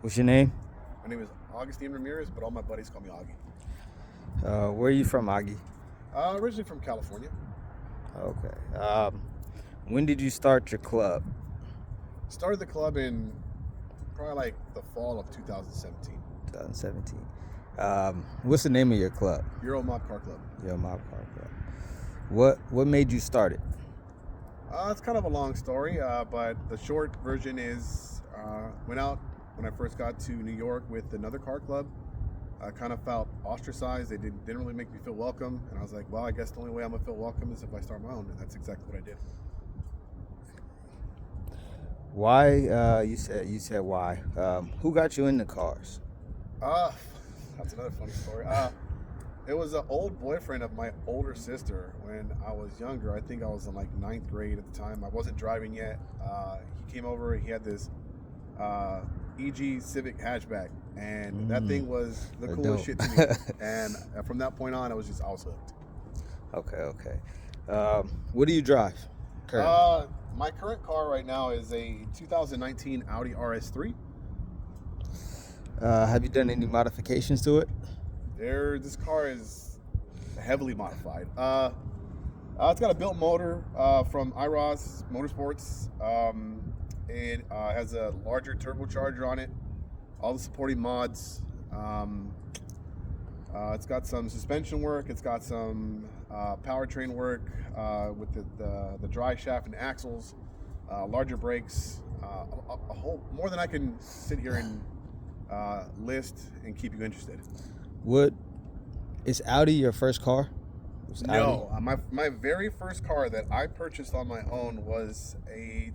What's your name? My name is Augustine Ramirez, but all my buddies call me Augie. Where are you from, Aggie? Originally from California. Okay. When did you start your club? Started the club in probably like the fall of 2017. 2017. What's the name of your club? Euromobb Car Club. Euromobb Car Club. What made you start it? It's kind of a long story, but the short version is went out when I first got to New York with another car club. I kind of felt ostracized. They didn't really make me feel welcome, and I was like, well, I guess the only way I'm gonna feel welcome is if I start my own, and that's exactly what I did. Why? You said why? Who got you into cars? That's another funny story. It was an old boyfriend of my older sister when I was younger. I think I was in like 9th grade at the time. I wasn't driving yet. He came over. He had this EG Civic hatchback, and that thing was the coolest shit to me. And from that point on, I was hooked. Okay. What do you drive currently? My current car right now is a 2019 Audi RS3. Have you done any modifications to it? This car is heavily modified. It's got a built motor from IROS Motorsports. It has a larger turbocharger on it. All the supporting mods. It's got some suspension work. It's got some powertrain work with the drive shaft and axles, larger brakes, a whole more than I can sit here and list and keep you interested. Is Audi your first car? No, my very first car that I purchased on my own was a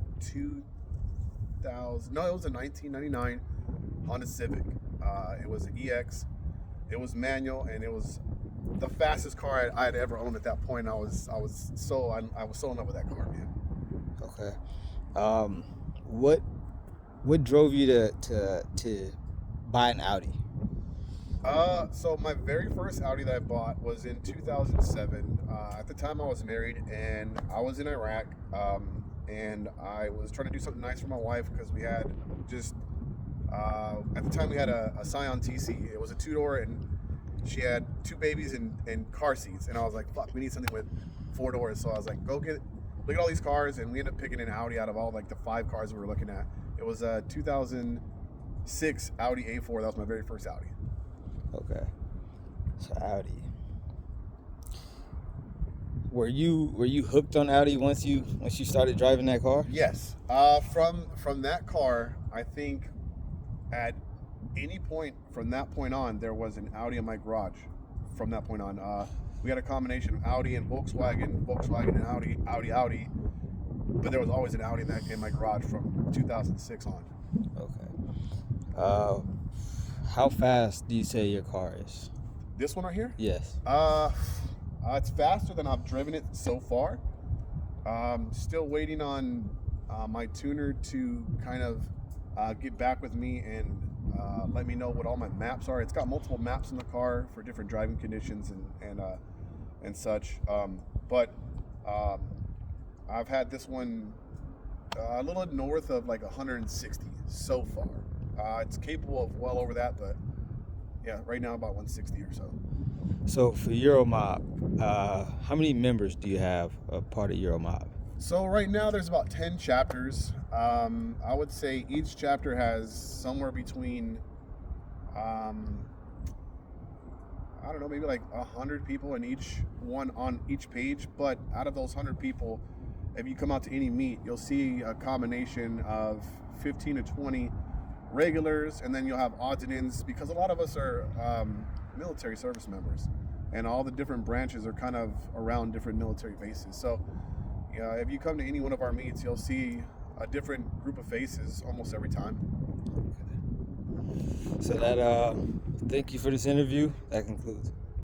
1999 Honda Civic. It was an EX. It was manual, and it was the fastest car I had ever owned at that point. I was so in love with that car, man. Okay. What drove you to buy an Audi? So my very first Audi that I bought was in 2007. At the time I was married and I was in Iraq, and I was trying to do something nice for my wife because we had at the time we had a Scion TC. It was a 2-door, and she had 2 babies in car seats, and I was like, fuck, we need something with 4 doors. So I was like, look at all these cars, and we ended up picking an Audi out of all like the 5 cars we were looking at. It was a 2006 Audi A4. That was my very first Audi. Okay. So Audi. Were you hooked on Audi once you started driving that car? Yes. From that car, I think at any point from that point on, there was an Audi in my garage. From that point on, we had a combination of Audi and Volkswagen and Audi. But there was always an Audi in my garage from 2006 on. Okay. How fast do you say your car is? This one right here? Yes. It's faster than I've driven it so far. Still waiting on my tuner to kind of get back with me and let me know what all my maps are. It's got multiple maps in the car for different driving conditions and such. But I've had this one a little north of like 160 so far. It's capable of well over that, but yeah, right now about 160 or so. So for Euromobb, how many members do you have a part of Euromobb? So right now there's about 10 chapters. I would say each chapter has somewhere between, I don't know, maybe like 100 people in each one on each page. But out of those 100 people, if you come out to any meet, you'll see a combination of 15 to 20 regulars, and then you'll have odds and ends, because a lot of us are military service members, and all the different branches are kind of around different military bases. So if you come to any one of our meets, you'll see a different group of faces almost every time. Okay. So thank you for this interview. That concludes.